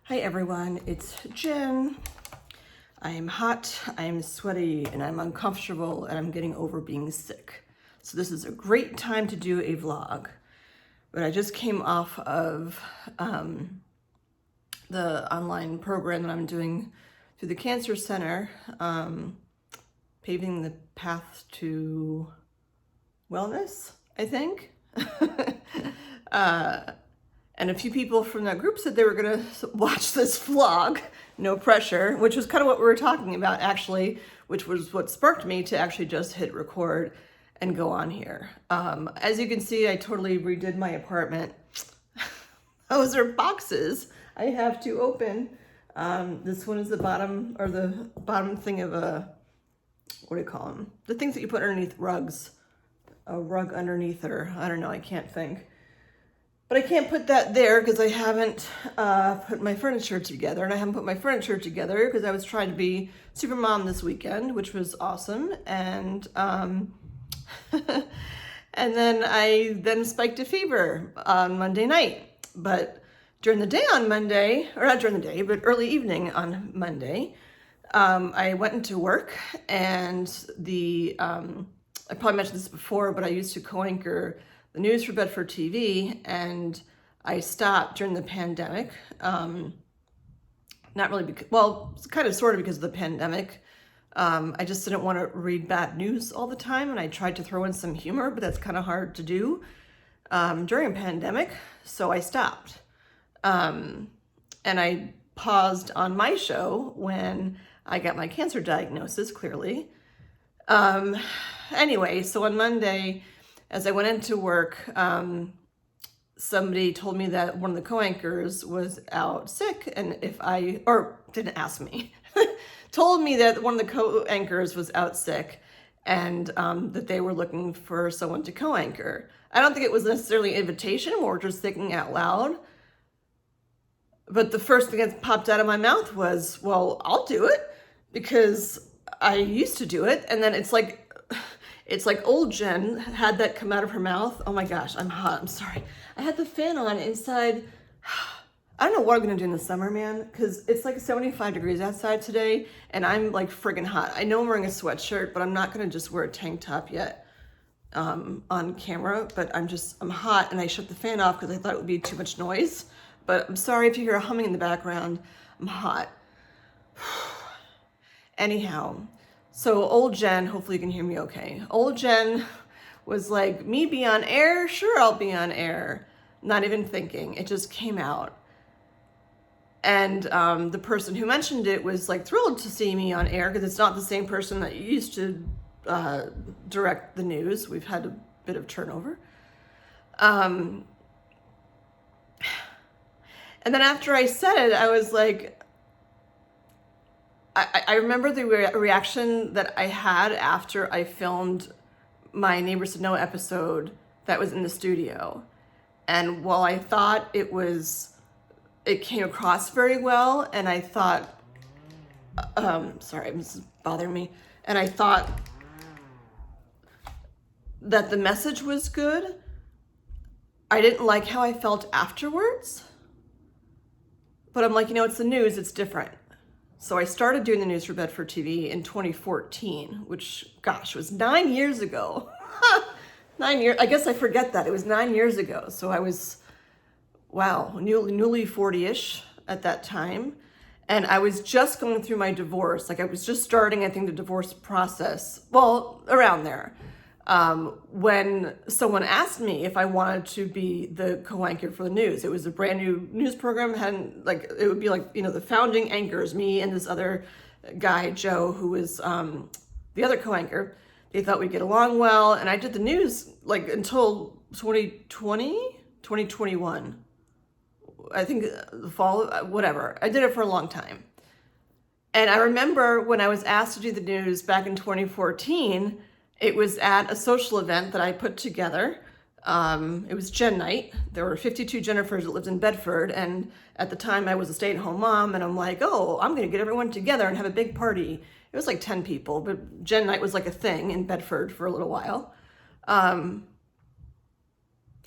Hi everyone, it's Jen. I am hot, I am sweaty, and I'm uncomfortable, and I'm getting over being sick. So this is a great time to do a vlog. But I just came off of the online program that I'm doing through the Cancer Center, paving the path to wellness, I think. And a few people from that group said they were gonna watch this vlog, no pressure, which was kind of what we were talking about actually, which was what sparked me to actually just hit record and go on here. As you can see, I totally redid my apartment. Those are boxes I have to open. This one is the bottom, or the bottom thing of a, what do you call them? The things that you put underneath rugs. A rug underneath, or I don't know, I can't think. But I can't put that there because I haven't put my furniture together. And I haven't put my furniture together because I was trying to be super mom this weekend, which was awesome. And and then I spiked a fever on Monday night. But during the day on Monday, or not during the day, but early evening on Monday, I went into work, and I probably mentioned this before, but I used to co-anchor the news for Bedford TV, and I stopped during the pandemic. Not really because, well, kind of sort of because of the pandemic. I just didn't want to read bad news all the time, and I tried to throw in some humor, but that's kind of hard to do during a pandemic, so I stopped. And I paused on my show when I got my cancer diagnosis, clearly. Anyway, so on Monday, as I went into work, somebody told me that one of the co-anchors was out sick, and didn't ask me, told me that one of the co-anchors was out sick, and that they were looking for someone to co-anchor. I don't think it was necessarily an invitation, more just thinking out loud. But the first thing that popped out of my mouth was, well, I'll do it, because I used to do it. And then it's like old Jen had that come out of her mouth. Oh my gosh, I'm hot, I'm sorry. I had the fan on inside. I don't know what I'm gonna do in the summer, man, because it's like 75 degrees outside today, and I'm like friggin' hot. I know I'm wearing a sweatshirt, but I'm not gonna just wear a tank top yet on camera, but I'm hot, and I shut the fan off because I thought it would be too much noise. But I'm sorry if you hear a humming in the background. I'm hot. Anyhow, so old Jen, hopefully you can hear me okay. Old Jen was like, me be on air? Sure, I'll be on air. Not even thinking, it just came out. And the person who mentioned it was like thrilled to see me on air, because it's not the same person that used to direct the news. We've had a bit of turnover. And then after I said it, I was like, I remember the reaction that I had after I filmed my Neighbors to Know episode that was in the studio. And while I thought it came across very well, and I thought, sorry, this is bothering me. And I thought that the message was good, I didn't like how I felt afterwards. But I'm like, it's the news, it's different. So I started doing the news for Bedford TV in 2014, which, gosh, was 9 years ago. 9 years, I guess I forget that. It was 9 years ago. So I was, wow, newly 40-ish at that time. And I was just going through my divorce. Like I was just starting, I think, the divorce process. Well, around there. When someone asked me if I wanted to be the co-anchor for the news. It was a brand new news program, it would be like, the founding anchors, me and this other guy, Joe, who was the other co-anchor. They thought we'd get along well, and I did the news like until 2021. I think the fall, whatever. I did it for a long time. And I remember when I was asked to do the news back in 2014, it was at a social event that I put together. It was Jen Night. There were 52 Jennifers that lived in Bedford, and at the time I was a stay-at-home mom, and I'm like, oh, I'm gonna get everyone together and have a big party. It was like 10 people, but Jen Night was like a thing in Bedford for a little while.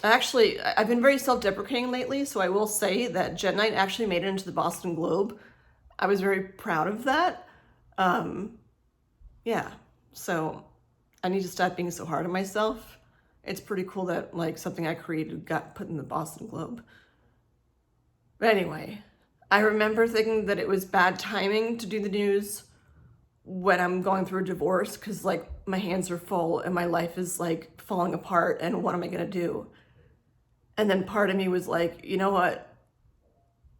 I've been very self-deprecating lately, so I will say that Jet Night actually made it into the Boston Globe. I was very proud of that. Um, yeah, so I need to stop being so hard on myself. It's pretty cool that like something I created got put in the Boston Globe. But anyway, I remember thinking that it was bad timing to do the news when I'm going through a divorce because like my hands are full and my life is like falling apart and what am I gonna do? And then part of me was like, you know what?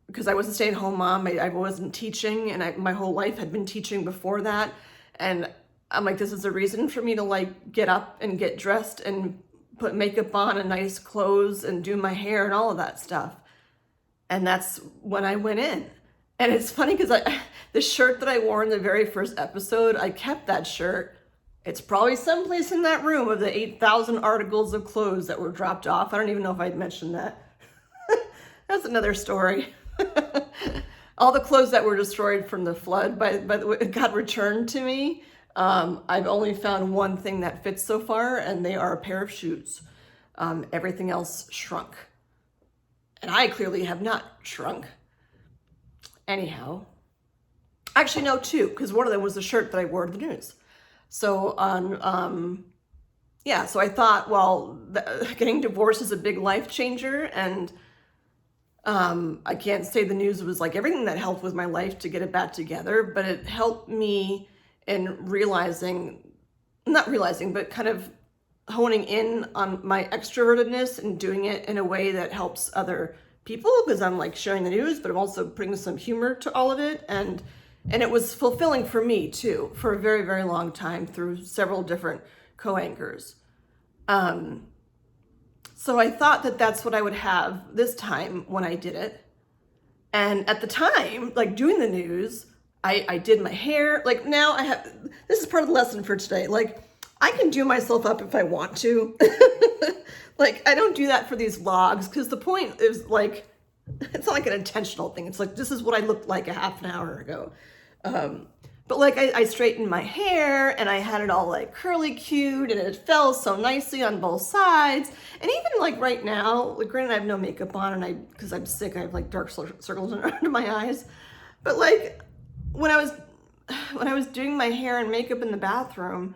Because I was a stay-at-home mom, I wasn't teaching, and my whole life had been teaching before that. And I'm like, this is a reason for me to like get up and get dressed and put makeup on and nice clothes and do my hair and all of that stuff. And that's when I went in. And it's funny because the shirt that I wore in the very first episode, I kept that shirt. It's probably someplace in that room of the 8,000 articles of clothes that were dropped off. I don't even know if I'd mentioned that. That's another story. All the clothes that were destroyed from the flood got returned to me. I've only found one thing that fits so far, and they are a pair of shoes. Everything else shrunk. And I clearly have not shrunk. Anyhow. Actually, no, two, because one of them was the shirt that I wore to the news. So so I thought, well, getting divorced is a big life changer, and I can't say the news was like everything that helped with my life to get it back together, but it helped me in not realizing, but kind of honing in on my extrovertedness and doing it in a way that helps other people because I'm like sharing the news, but I'm also bringing some humor to all of it. And it was fulfilling for me too, for a very, very long time through several different co-anchors. So I thought that that's what I would have this time when I did it. And at the time, like doing the news, I did my hair. Like now this is part of the lesson for today. Like I can do myself up if I want to. Like I don't do that for these vlogs because the point is like, it's not like an intentional thing. It's like, this is what I looked like a half an hour ago. But like I straightened my hair and I had it all like curly cued and it fell so nicely on both sides. And even like right now, like granted I have no makeup on and because I'm sick, I have like dark circles under my eyes. But like when I was doing my hair and makeup in the bathroom,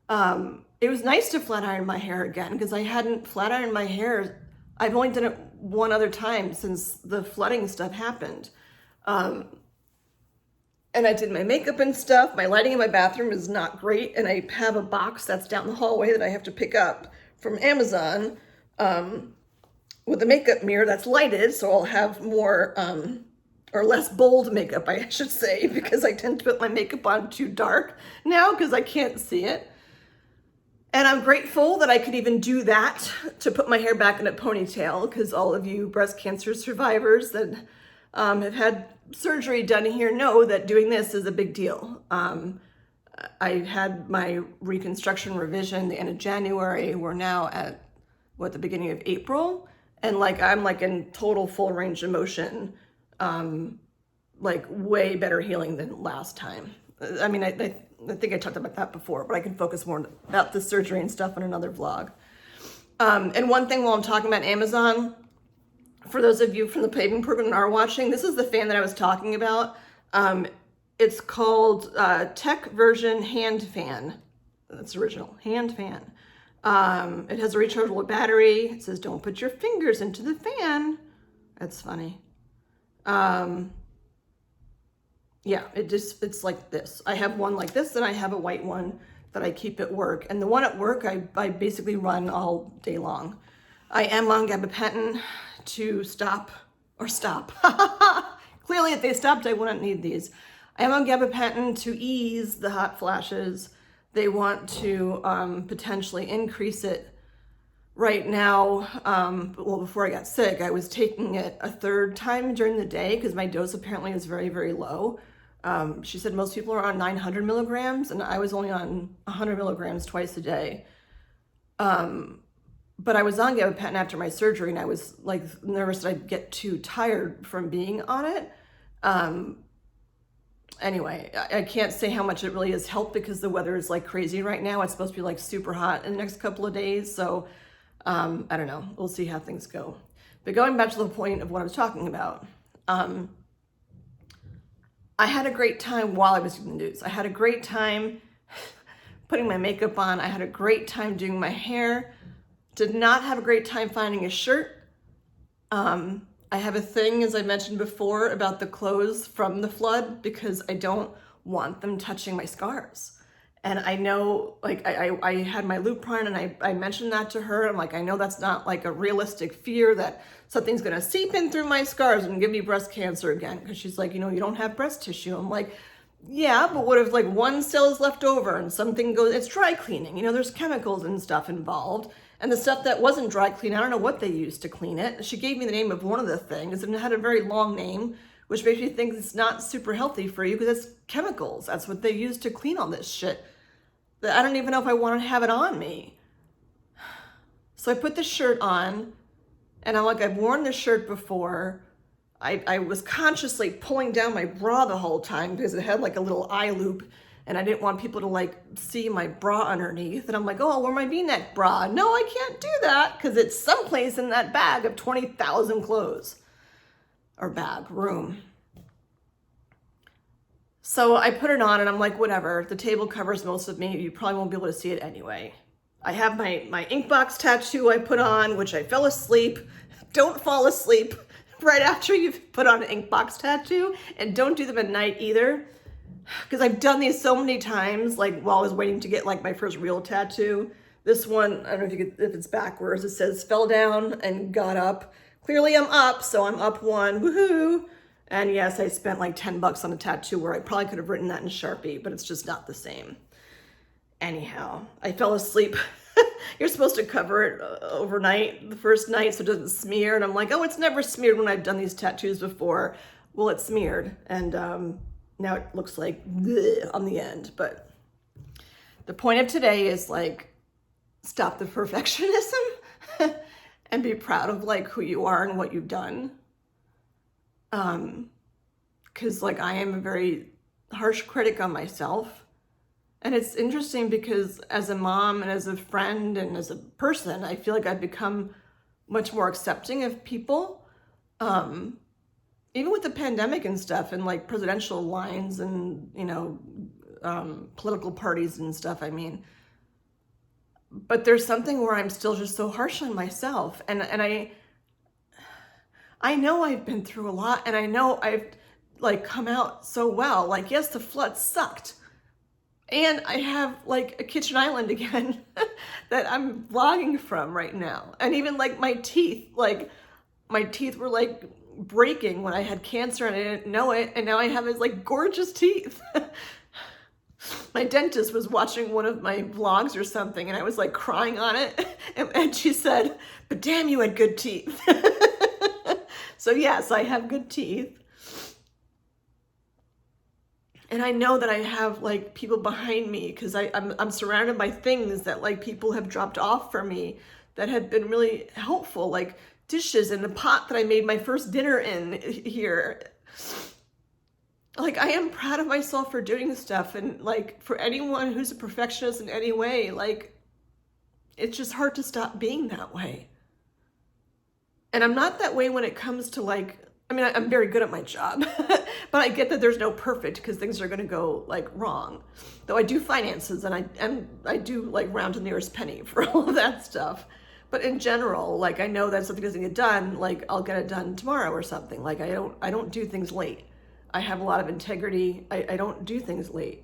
it was nice to flat iron my hair again because I hadn't flat ironed my hair. I've only done it one other time since the flooding stuff happened. And I did my makeup and stuff. My lighting in my bathroom is not great. And I have a box that's down the hallway that I have to pick up from Amazon with a makeup mirror that's lighted. So I'll have more or less bold makeup, I should say, because I tend to put my makeup on too dark now because I can't see it. And I'm grateful that I could even do that to put my hair back in a ponytail because all of you breast cancer survivors that have had surgery done here know that doing this is a big deal. I had my reconstruction revision the end of January. We're now at the beginning of April, and like I'm like in total full range of motion, like way better healing than last time. I mean, I think I talked about that before, but I can focus more about the surgery and stuff on another vlog. And one thing while I'm talking about Amazon, for those of you from the paving program that are watching, this is the fan that I was talking about. It's called Tech Version Hand Fan. That's original, hand fan. It has a rechargeable battery. It says, don't put your fingers into the fan. That's funny. Yeah, it's like this. I have one like this and I have a white one that I keep at work. And the one at work, I basically run all day long. I am on gabapentin to stop. Clearly, if they stopped, I wouldn't need these. I am on gabapentin to ease the hot flashes. They want to potentially increase it. Right now, well, before I got sick, I was taking it a third time during the day because my dose apparently is very, very low. She said most people are on 900 milligrams and I was only on 100 milligrams twice a day. But I was on gabapentin after my surgery and I was like nervous that I'd get too tired from being on it. Anyway, I can't say how much it really has helped because the weather is like crazy right now. It's supposed to be like super hot in the next couple of days. So I don't know. We'll see how things go. But going back to the point of what I was talking about, I had a great time while I was doing the news. I had a great time putting my makeup on. I had a great time doing my hair. Did not have a great time finding a shirt. I have a thing, as I mentioned before, about the clothes from the flood because I don't want them touching my scars. And I know, like, I had my loop on and I mentioned that to her. I'm like, I know that's not like a realistic fear that something's gonna seep in through my scars and give me breast cancer again. Because she's like, you know, you don't have breast tissue. I'm like, yeah, but what if like one cell is left over and something goes, it's dry cleaning. You know, there's chemicals and stuff involved. And the stuff that wasn't dry clean, I don't know what they used to clean it. She gave me the name of one of the things and it had a very long name, which makes me think it's not super healthy for you because it's chemicals. That's what they use to clean all this shit. I don't even know if I want to have it on me. So I put the shirt on and I'm like, I've worn this shirt before. I was consciously pulling down my bra the whole time because it had like a little eye loop and I didn't want people to like see my bra underneath. And I'm like, oh, I'll wear my V-neck bra. No, I can't do that because it's someplace in that bag of 20,000 clothes or bag room. So I put it on and I'm like, whatever, the table covers most of me. You probably won't be able to see it anyway. I have my ink box tattoo I put on, which I fell asleep. Don't fall asleep right after you've put on an ink box tattoo, and don't do them at night either. Because I've done these so many times, like while I was waiting to get like my first real tattoo. This one, I don't know if it's backwards. It says fell down and got up. Clearly I'm up, so I'm up one, woohoo. And yes, I spent like 10 bucks on a tattoo where I probably could have written that in Sharpie, but it's just not the same. Anyhow, I fell asleep. You're supposed to cover it overnight, the first night, so it doesn't smear. And I'm like, oh, it's never smeared when I've done these tattoos before. Well, it's smeared. And now it looks like bleh on the end. But the point of today is like, stop the perfectionism and be proud of like who you are and what you've done. Because like I am a very harsh critic on myself. And it's interesting because as a mom and as a friend and as a person, I feel like I've become much more accepting of people. Even with the pandemic and stuff and like presidential lines and, you know, political parties and stuff, I mean. But there's something where I'm still just so harsh on myself. And I know I've been through a lot and I know I've like come out so well. Like, yes, the flood sucked. And I have like a kitchen island again that I'm vlogging from right now. And even like my teeth were like breaking when I had cancer and I didn't know it. And now I have these like gorgeous teeth. My dentist was watching one of my vlogs or something and I was like crying on it. And she said, but damn, you had good teeth. So yes, I have good teeth. And I know that I have like people behind me because I'm surrounded by things that like people have dropped off for me that have been really helpful, like dishes in the pot that I made my first dinner in here. Like I am proud of myself for doing stuff, and like for anyone who's a perfectionist in any way, like it's just hard to stop being that way. And I'm not that way when it comes to like, I mean, I'm very good at my job, but I get that there's no perfect because things are going to go like wrong. Though I do finances and I do like round to the nearest penny for all of that stuff. But in general, like I know that something doesn't get done, like I'll get it done tomorrow or something. Like I don't do things late. I have a lot of integrity. I don't do things late.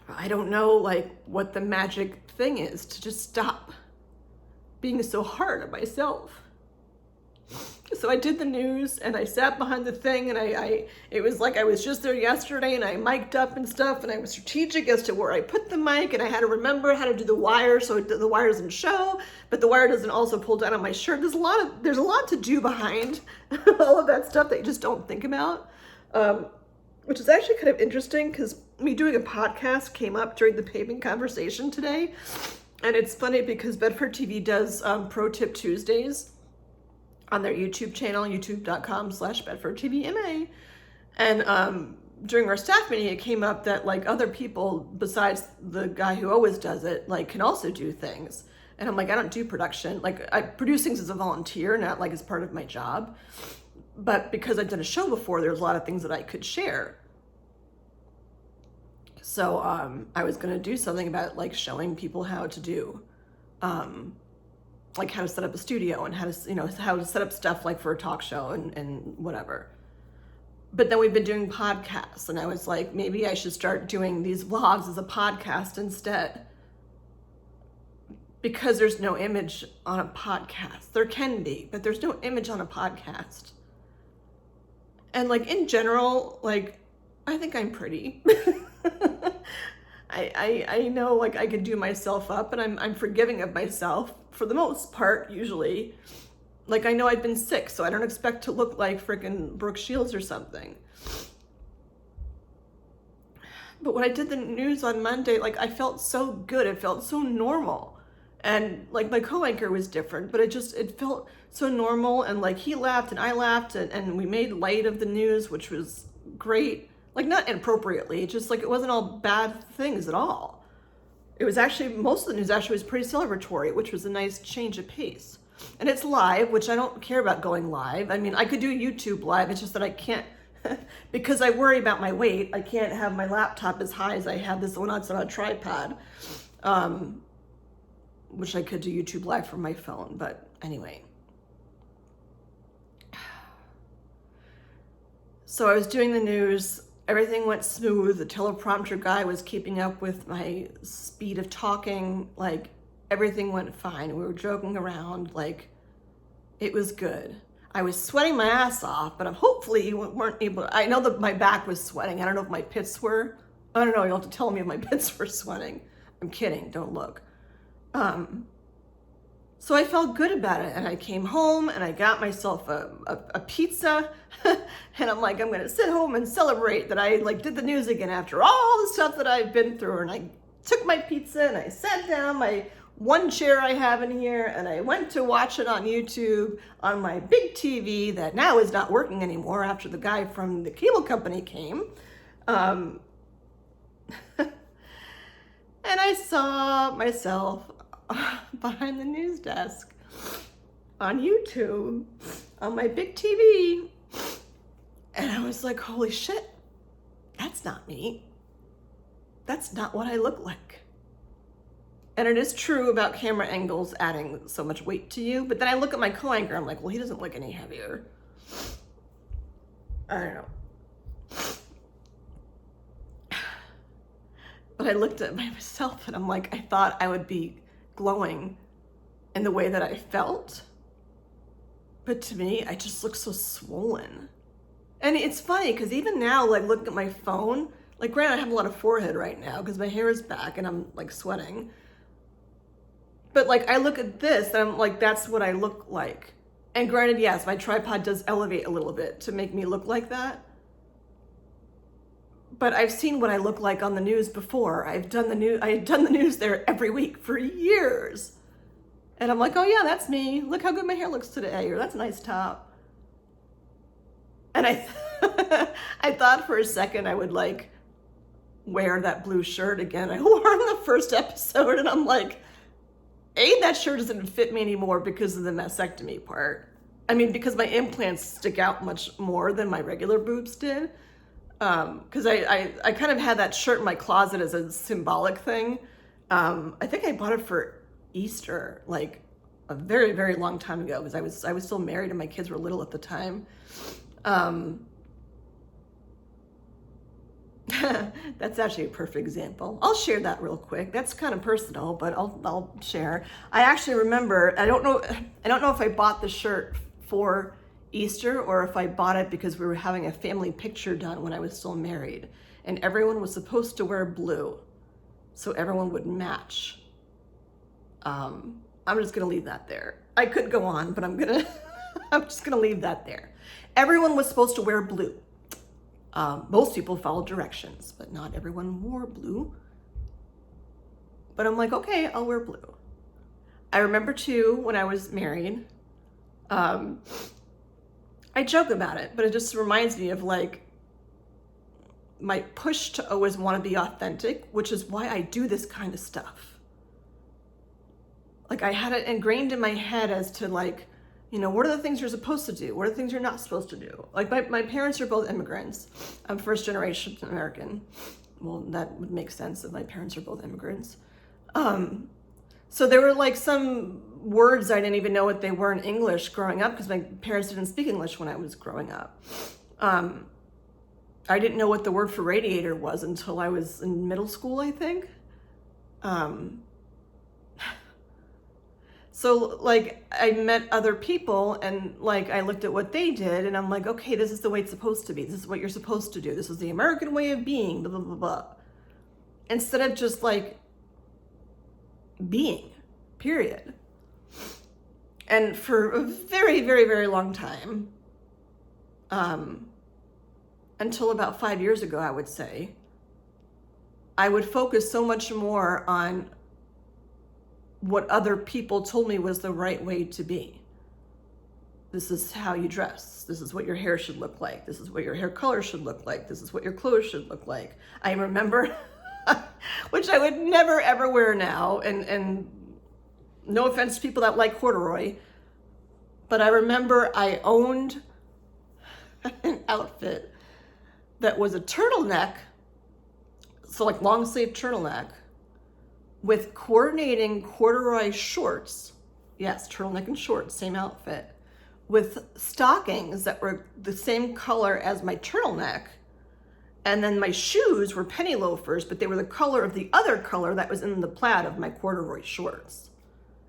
I don't know like what the magic thing is to just stop being so hard on myself. So I did the news and I sat behind the thing and it was like I was just there yesterday and I mic'd up and stuff and I was strategic as to where I put the mic and I had to remember how to do the wire so the wire doesn't show, but the wire doesn't also pull down on my shirt. There's a lot to do behind all of that stuff that you just don't think about, which is actually kind of interesting because me doing a podcast came up during the paving conversation today. And it's funny because Bedford TV does Pro Tip Tuesdays on their YouTube channel, youtube.com/BedfordTVMA. And during our staff meeting, it came up that like other people besides the guy who always does it, like can also do things. And I'm like, I don't do production. Like I produce things as a volunteer, not like as part of my job. But because I've done a show before, there's a lot of things that I could share. So I was going to do something about like showing people how to do, like how to set up a studio and how to, you know, how to set up stuff like for a talk show and whatever. But then we've been doing podcasts, and I was like, maybe I should start doing these vlogs as a podcast instead. Because there's no image on a podcast. There can be, but there's no image on a podcast. And like in general, like I think I'm pretty. I know like I could do myself up, and I'm forgiving of myself for the most part, usually. Like I know I've been sick, so I don't expect to look like freaking Brooke Shields or something. But when I did the news on Monday, like I felt so good. It felt so normal. And like my co-anchor was different, but it felt so normal. And like he laughed and I laughed, and we made light of the news, which was great. Like not inappropriately, just like it wasn't all bad things at all. It was actually, most of the news actually was pretty celebratory, which was a nice change of pace. And it's live, which I don't care about going live. I mean, I could do YouTube live. It's just that I can't, because I worry about my weight. I can't have my laptop as high as I have this one on a tripod, which I could do YouTube live from my phone. But anyway. So I was doing the news. Everything went smooth. The teleprompter guy was keeping up with my speed of talking. Like, everything went fine. We were joking around. Like, it was good. I was sweating my ass off, but hopefully you weren't able to. I know that my back was sweating. I don't know if my pits were. I don't know. You'll have to tell me if my pits were sweating. I'm kidding. Don't look. So I felt good about it, and I came home and I got myself a pizza, and I'm like, I'm gonna sit home and celebrate that I like did the news again after all the stuff that I've been through. And I took my pizza and I sat down my one chair I have in here, and I went to watch it on YouTube on my big TV that now is not working anymore after the guy from the cable company came. And I saw myself behind the news desk on YouTube on my big TV, and I was like, holy shit, that's not me. That's not what I look like. And it is true about camera angles adding so much weight to you, but then I look at my co-anchor, I'm like, well, he doesn't look any heavier. I don't know. But I looked at myself and I'm like, I thought I would be glowing in the way that I felt. But to me, I just look so swollen. And it's funny because even now, like looking at my phone, like granted, I have a lot of forehead right now because my hair is back and I'm like sweating. But like I look at this and I'm like, that's what I look like. And granted, yes, my tripod does elevate a little bit to make me look like that. But I've seen what I look like on the news before. I had done the news there every week for years. And I'm like, oh yeah, that's me. Look how good my hair looks today, or that's a nice top. And I thought for a second I would like wear that blue shirt again. I wore it in the first episode, and I'm like, A, that shirt doesn't fit me anymore because of the mastectomy part. I mean, because my implants stick out much more than my regular boobs did. Because I kind of had that shirt in my closet as a symbolic thing. I think I bought it for Easter, like a very, very long time ago, because I was still married and my kids were little at the time. That's actually a perfect example. I'll share that real quick. That's kind of personal, but I'll share. I actually remember, I don't know if I bought the shirt for Easter or if I bought it because we were having a family picture done when I was still married, and everyone was supposed to wear blue so everyone would match. I'm just gonna leave that there. I could go on, but I'm just gonna leave that there. Everyone was supposed to wear blue. Most people followed directions, but not everyone wore blue. But I'm like, okay, I'll wear blue. I remember too, when I was married, I joke about it, but it just reminds me of like, my push to always want to be authentic, which is why I do this kind of stuff. Like I had it ingrained in my head as to like, you know, what are the things you're supposed to do? What are the things you're not supposed to do? Like my parents are both immigrants. I'm first generation American. Well, that would make sense if my parents are both immigrants. So there were like some words I didn't even know what they were in English growing up because my parents didn't speak English when I was growing up. I didn't know what the word for radiator was until I was in middle school, I think. So like I met other people and like I looked at what they did and I'm like, okay, this is the way it's supposed to be. This is what you're supposed to do. This is the American way of being, blah, blah, blah, blah. Instead of just like being, period. And for a very, very, very long time, until about 5 years ago, I would say, I would focus so much more on what other people told me was the right way to be. This is how you dress. This is what your hair should look like. This is what your hair color should look like. This is what your clothes should look like. I remember, which I would never ever wear now, and no offense to people that like corduroy, but I remember I owned an outfit that was a turtleneck, so like long sleeve turtleneck, with coordinating corduroy shorts. Yes, turtleneck and shorts, same outfit, with stockings that were the same color as my turtleneck. And then my shoes were penny loafers, but they were the color of the other color that was in the plaid of my corduroy shorts.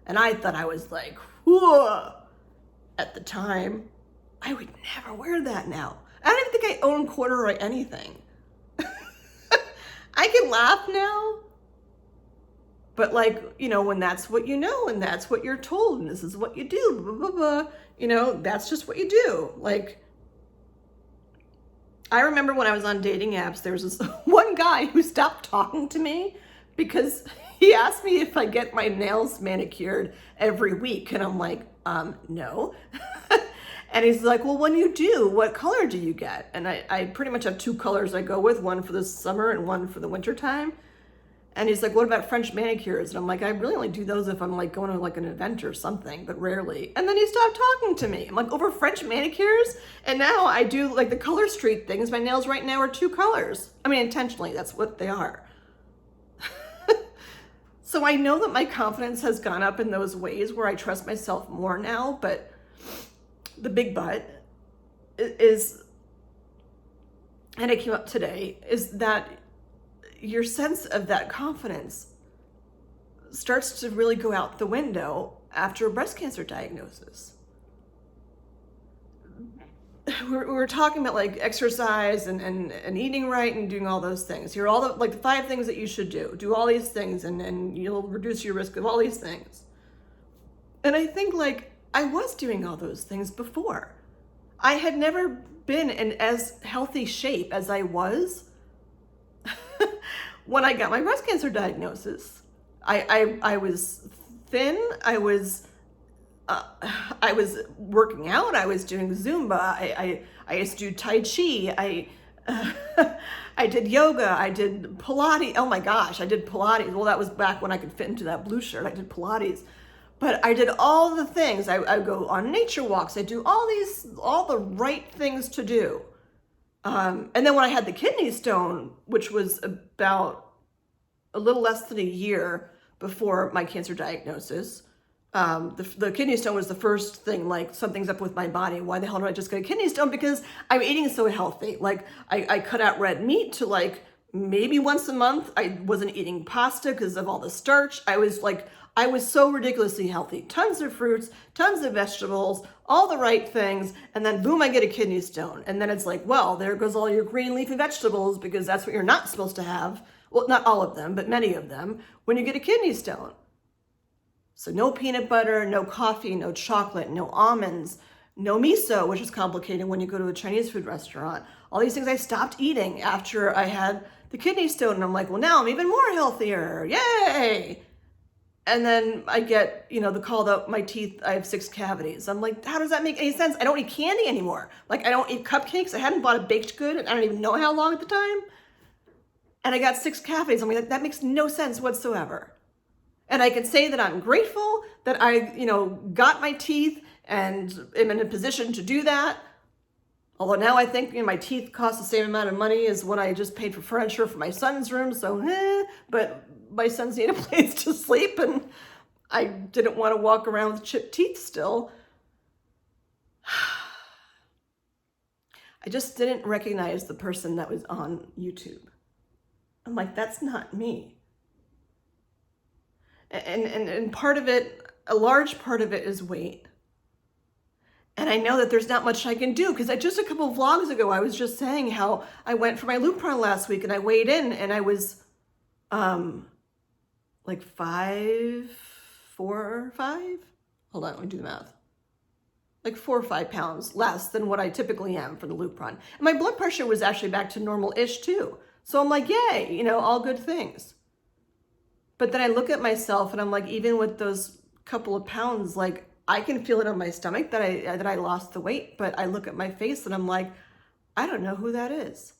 And I thought I was like, whoa. At the time, I would never wear that now. I don't even think I own corduroy anything. I can laugh now. But like, you know, when that's what you know and that's what you're told and this is what you do, blah, blah, blah, you know, that's just what you do. Like, I remember when I was on dating apps, there was this one guy who stopped talking to me because he asked me if I get my nails manicured every week. And I'm like, no. And he's like, well, when you do, what color do you get? And I pretty much have two colors I go with, one for the summer and one for the winter time. And he's like, what about French manicures? And I'm like, I really only do those if I'm like going to like an event or something, but rarely. And then he stopped talking to me. I'm like, over French manicures? And now I do like the color street things. My nails right now are two colors. I mean, intentionally, that's what they are. So I know that my confidence has gone up in those ways where I trust myself more now, but the big but is, and it came up today, is that your sense of that confidence starts to really go out the window after a breast cancer diagnosis. We were talking about like exercise and eating right and doing all those things. Here are all the 5 things that you should do. Do all these things and you'll reduce your risk of all these things. And I think like I was doing all those things before. I had never been in as healthy shape as I was when I got my breast cancer diagnosis. I was thin. I was working out. I was doing Zumba. I used to do Tai Chi. I did yoga. I did Pilates. Oh my gosh, I did Pilates. Well, that was back when I could fit into that blue shirt. I did Pilates. But I did all the things. I go on nature walks. I do all the right things to do. And then when I had the kidney stone, which was about a little less than a year before my cancer diagnosis, the kidney stone was the first thing, like something's up with my body. Why the hell did I just get a kidney stone? Because I'm eating so healthy. Like I cut out red meat to like maybe once a month. I wasn't eating pasta because of all the starch. I was so ridiculously healthy. Tons of fruits, tons of vegetables, all the right things. And then boom, I get a kidney stone. And then it's like, well, there goes all your green leafy vegetables because that's what you're not supposed to have. Well, not all of them, but many of them when you get a kidney stone. So no peanut butter, no coffee, no chocolate, no almonds, no miso, which is complicated when you go to a Chinese food restaurant. All these things I stopped eating after I had the kidney stone. And I'm like, well, now I'm even more healthier. Yay! And then I get, the call that my teeth, I have 6 cavities. I'm like, how does that make any sense? I don't eat candy anymore. Like, I don't eat cupcakes. I hadn't bought a baked good, and I don't even know how long at the time. And I got 6 cavities. I'm like, that makes no sense whatsoever. And I can say that I'm grateful that I, got my teeth and am in a position to do that. Although now I think my teeth cost the same amount of money as what I just paid for furniture for my son's room. So, but my sons need a place to sleep, and I didn't want to walk around with chipped teeth still. I just didn't recognize the person that was on YouTube. I'm like, that's not me. And part of it, a large part of it is weight. And I know that there's not much I can do, because just a couple of vlogs ago, I was just saying how I went for my Lupron last week and I weighed in and I was like 4 or 5. Hold on, let me do the math. Like 4 or 5 pounds less than what I typically am for the Lupron. And my blood pressure was actually back to normal-ish too. So I'm like, yay, all good things. But then I look at myself and I'm like, even with those couple of pounds, like, I can feel it on my stomach that I lost the weight, but I look at my face and I'm like, I don't know who that is.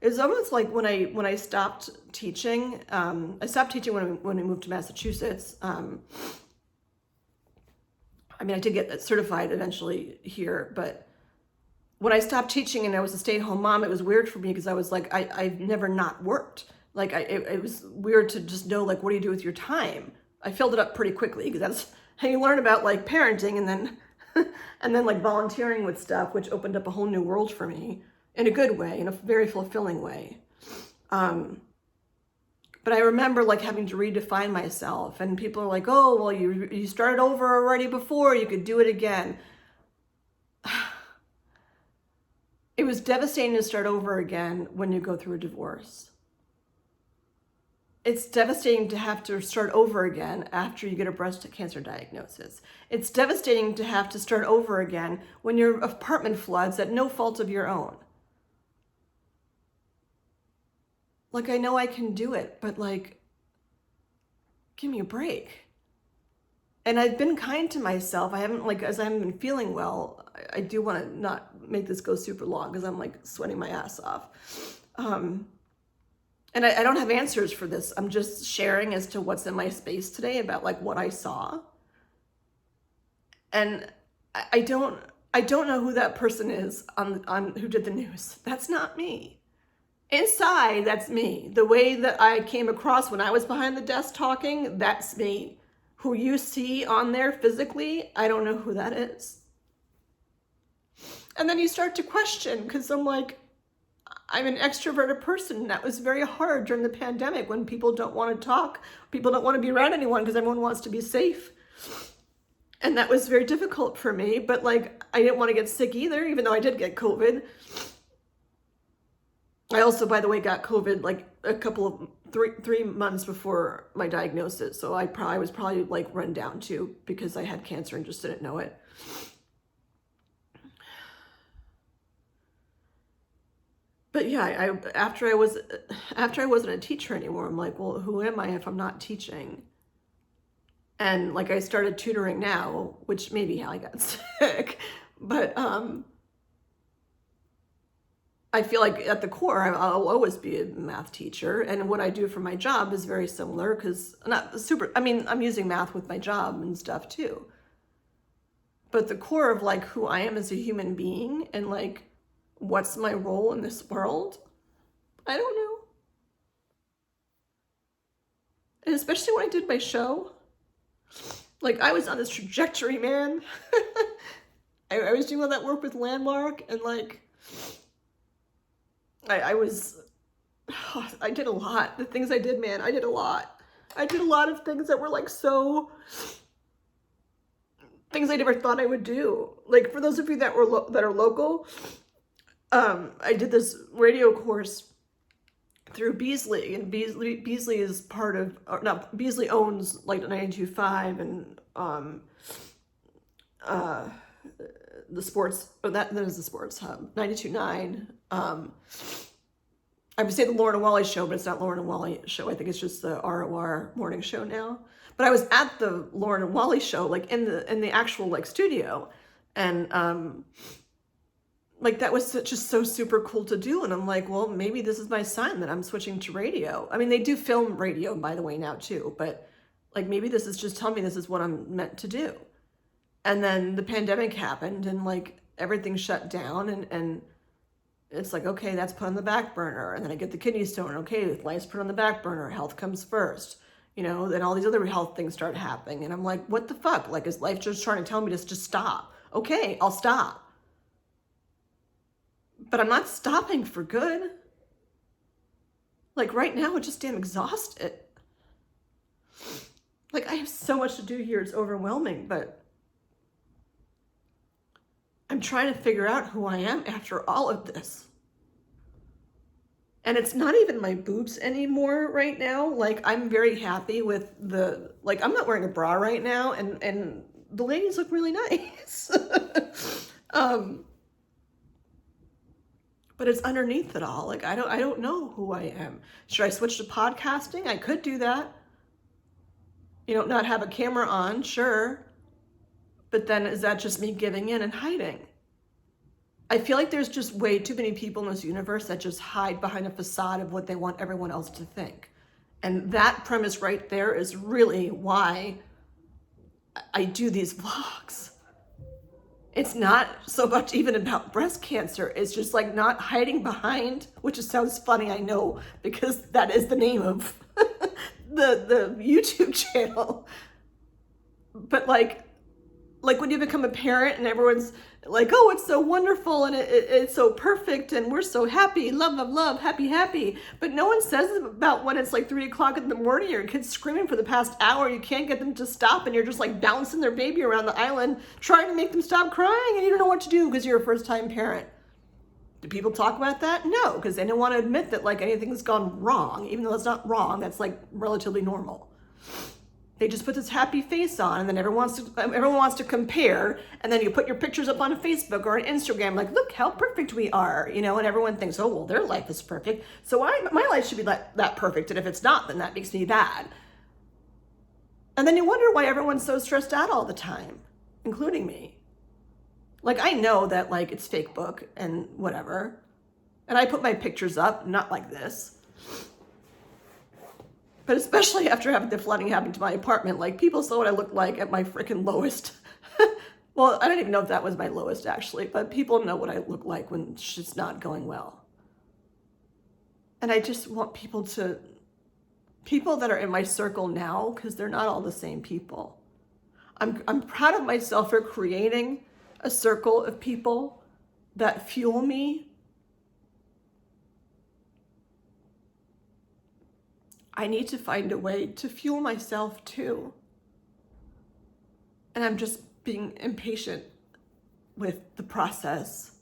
It was almost like when I stopped teaching. I stopped teaching when we moved to Massachusetts. I did get certified eventually here, but when I stopped teaching and I was a stay-at-home mom, it was weird for me because I was like, I've never not worked. Like, it was weird to just know, like, what do you do with your time? I filled it up pretty quickly because that's how you learn about, like, parenting, and then and then like volunteering with stuff, which opened up a whole new world for me in a good way, in a very fulfilling way. But I remember like having to redefine myself, and people are like, oh, well, you started over already before, you could do it again. It was devastating to start over again when you go through a divorce. It's devastating to have to start over again after you get a breast cancer diagnosis. It's devastating to have to start over again when your apartment floods at no fault of your own. Like, I know I can do it, but like, give me a break. And I've been kind to myself. I haven't, like, as I haven't been feeling well, I do want to not make this go super long because I'm like sweating my ass off. And I don't have answers for this. I'm just sharing as to what's in my space today about like what I saw. And I don't know who that person is on who did the news. That's not me. Inside, that's me. The way that I came across when I was behind the desk talking, that's me. Who you see on there physically, I don't know who that is. And then you start to question, because I'm like, I'm an extroverted person. That was very hard during the pandemic when people don't want to talk. People don't want to be around anyone because everyone wants to be safe. And that was very difficult for me. But like, I didn't want to get sick either, even though I did get COVID. I also, by the way, got COVID like a couple of three months before my diagnosis. So I was probably like run down too because I had cancer and just didn't know it. But yeah, after I wasn't a teacher anymore, I'm like, well, who am I if I'm not teaching? And like, I started tutoring now, which may be how I got sick. But I feel like at the core, I'll always be a math teacher. And what I do for my job is very similar because I'm using math with my job and stuff too. But the core of like who I am as a human being and like, what's my role in this world? I don't know. And especially when I did my show, like I was on this trajectory, man. I was doing all that work with Landmark and like, I did a lot. The things I did, man, I did a lot. I did a lot of things that were like things I never thought I would do. Like for those of you that are local, I did this radio course through Beasley, and Beasley is part of, Beasley owns like 92.5 and the sports, that is the sports hub, 92.9. I would say the Lauren and Wally show, but it's not Lauren and Wally show. I think it's just the ROR morning show now. But I was at the Lauren and Wally show, like in the actual like studio, and like that was just so super cool to do. And I'm like, well, maybe this is my sign that I'm switching to radio. I mean, they do film radio, by the way, now too, but like maybe this is just telling me this is what I'm meant to do. And then the pandemic happened and like everything shut down, and it's like, okay, that's put on the back burner. And then I get the kidney stone. Okay, life's put on the back burner. Health comes first. You know, then all these other health things start happening. And I'm like, what the fuck? Like, is life just trying to tell me to just stop? Okay, I'll stop. But I'm not stopping for good. Like right now, I just am exhausted. Like I have so much to do here. It's overwhelming, but I'm trying to figure out who I am after all of this. And it's not even my boobs anymore right now. Like I'm very happy with like I'm not wearing a bra right now, and the ladies look really nice. But it's underneath it all. Like I don't know who I am. Should I switch to podcasting? I could do that. You know, not have a camera on, sure. But then is that just me giving in and hiding? I feel like there's just way too many people in this universe that just hide behind a facade of what they want everyone else to think. And that premise right there is really why I do these vlogs. It's not so much even about breast cancer. It's just like not hiding behind, which just sounds funny, I know, because that is the name of the YouTube channel. But like when you become a parent and everyone's like, oh, it's so wonderful and it's so perfect and we're so happy, love, love, love, happy, happy. But no one says about when it's like 3 o'clock in the morning, your kid's screaming for the past hour, you can't get them to stop, and you're just like bouncing their baby around the island trying to make them stop crying, and you don't know what to do because you're a first-time parent. Do people talk about that? No, because they don't want to admit that like anything's gone wrong, even though it's not wrong, that's like relatively normal. They just put this happy face on, and then everyone wants to compare, and then you put your pictures up on Facebook or on Instagram, like, look how perfect we are, you know, and everyone thinks, oh, well, their life is perfect, so my life should be that perfect, and if it's not, then that makes me bad. And then you wonder why everyone's so stressed out all the time, including me. Like, I know that, like, it's fake book and whatever, and I put my pictures up, not like this. But especially after having the flooding happen to my apartment, like people saw what I looked like at my freaking lowest. Well, I don't even know if that was my lowest actually, but people know what I look like when shit's not going well. And I just want people that are in my circle now, because they're not all the same people. I'm proud of myself for creating a circle of people that fuel me. I need to find a way to fuel myself too. And I'm just being impatient with the process.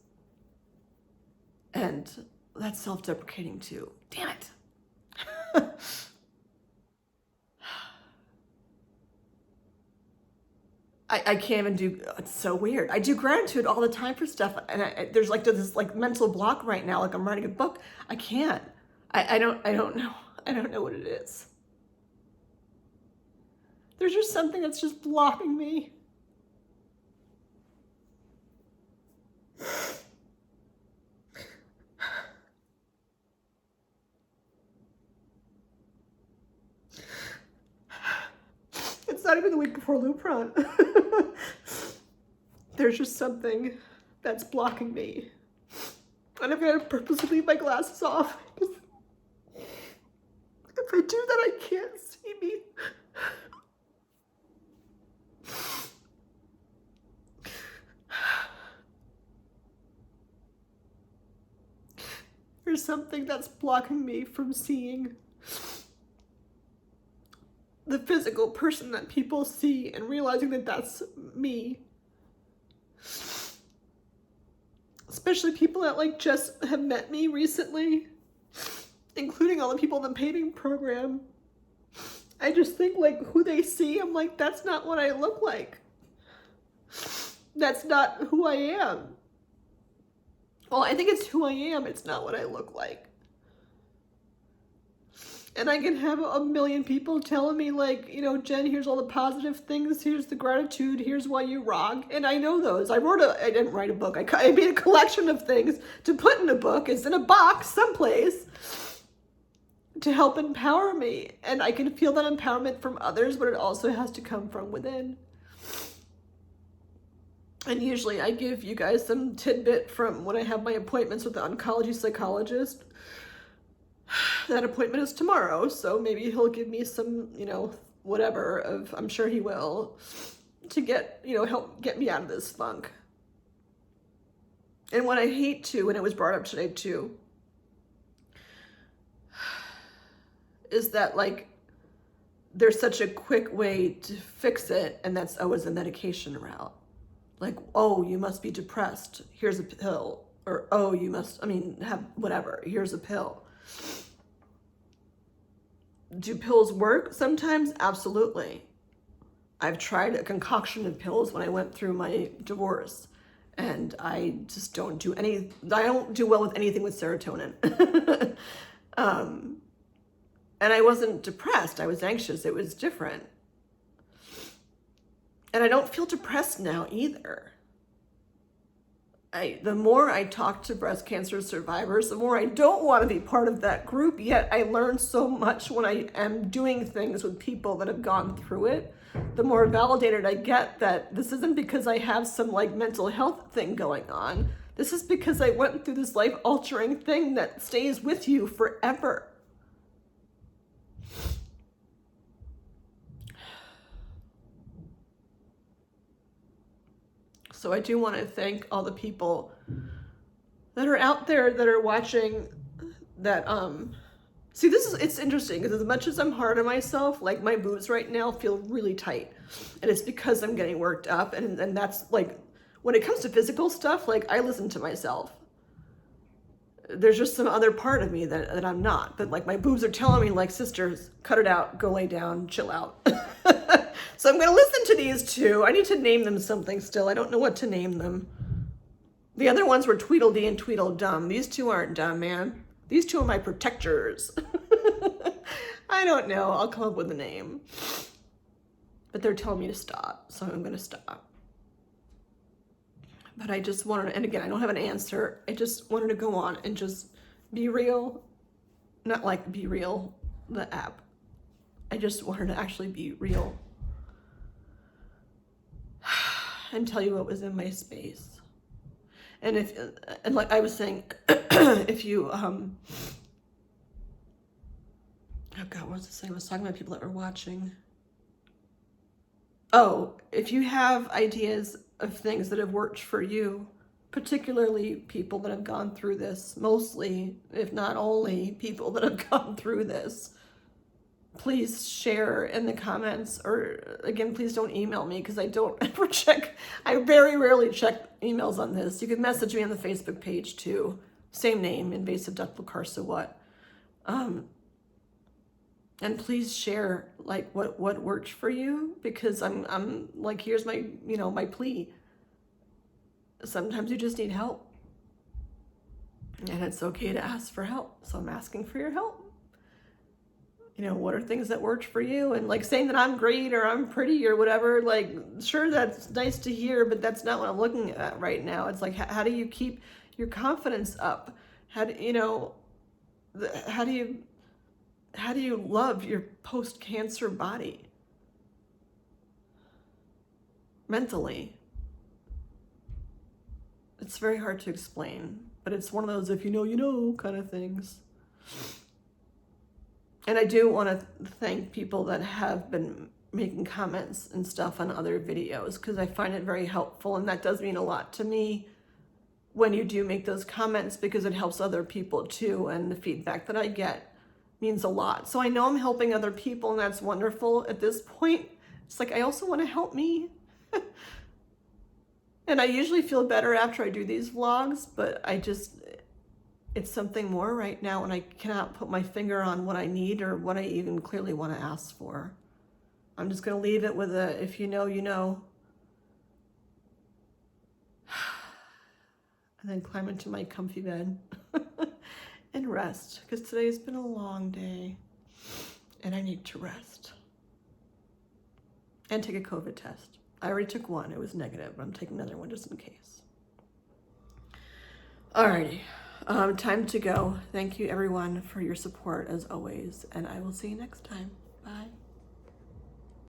And that's self-deprecating too. Damn it. I can't even do, it's so weird. I do gratitude all the time for stuff. And there's like this like mental block right now. Like I'm writing a book. I can't. I don't know. I don't know what it is. There's just something that's just blocking me. It's not even the week before Lupron. There's just something that's blocking me. And I'm gonna purposely leave my glasses off. If I do that, I can't see me. There's something that's blocking me from seeing the physical person that people see and realizing that that's me. Especially people that like just have met me recently, including all the people in the painting program. I just think like who they see, I'm like, that's not what I look like. That's not who I am. Well, I think it's who I am. It's not what I look like. And I can have a million people telling me like, you know, Jen, here's all the positive things. Here's the gratitude. Here's why you rock. And I know those. I didn't write a book. I made a collection of things to put in a book. It's in a box someplace to help empower me. And I can feel that empowerment from others, but it also has to come from within. And usually I give you guys some tidbit from when I have my appointments with the oncology psychologist. That appointment is tomorrow, so maybe he'll give me some, you know, whatever of, I'm sure he will, to get, you know, help get me out of this funk. And what I hate too, and it was brought up today too, is that like, there's such a quick way to fix it, and that's always the medication route. Like, oh, you must be depressed, here's a pill. Or, oh, you must, have whatever, here's a pill. Do pills work sometimes? Absolutely. I've tried a concoction of pills when I went through my divorce, and I just don't do well with anything with serotonin. And I wasn't depressed, I was anxious, it was different. And I don't feel depressed now either. The more I talk to breast cancer survivors, the more I don't want to be part of that group, yet I learn so much when I am doing things with people that have gone through it. The more validated I get that this isn't because I have some like mental health thing going on. This is because I went through this life-altering thing that stays with you forever. So I do want to thank all the people that are out there that are watching that, see, it's interesting because as much as I'm hard on myself, like my boobs right now feel really tight, and it's because I'm getting worked up, and that's like, when it comes to physical stuff, like I listen to myself. There's just some other part of me that I'm not, but like my boobs are telling me like, sisters, cut it out, go lay down, chill out. So I'm going to listen to these two. I need to name them something still. I don't know what to name them. The other ones were Tweedledee and Tweedledum. These two aren't dumb, man. These two are my protectors. I don't know. I'll come up with a name. But they're telling me to stop, so I'm going to stop. But I just wanted to, and again, I don't have an answer. I just wanted to go on and just be real. Not like Be Real, the app. I just wanted to actually be real. And tell you what was in my space. And like I was saying, if you, oh God, what was I saying? I was talking about people that were watching. Oh, if you have ideas of things that have worked for you, particularly people that have gone through this, mostly, if not only, people that have gone through this, please share in the comments, or again, please don't email me because I don't ever check. I very rarely check emails on this. You can message me on the Facebook page too. Same name, invasive ductal carcinoma. And please share like what worked for you, because I'm like, here's my, my plea. Sometimes you just need help, and it's okay to ask for help. So I'm asking for your help. What are things that worked for you? And like saying that I'm great or I'm pretty or whatever, like, sure, that's nice to hear, but that's not what I'm looking at right now. It's like, how do you keep your confidence up? How do you love your post-cancer body mentally? It's very hard to explain, but it's one of those if you know, you know kind of things. And I do want to thank people that have been making comments and stuff on other videos, because I find it very helpful, and that does mean a lot to me when you do make those comments, because it helps other people too, and the feedback that I get means a lot. So I know I'm helping other people, and that's wonderful. At this point, it's like I also want to help me. And I usually feel better after I do these vlogs, but it's something more right now, and I cannot put my finger on what I need or what I even clearly want to ask for. I'm just going to leave it with a, if you know, you know. And then climb into my comfy bed and rest, because today's been a long day. and I need to rest. And take a COVID test. I already took one, it was negative, but I'm taking another one just in case. Alrighty, time to go. Thank you everyone for your support as always, and I will see you next time. Bye.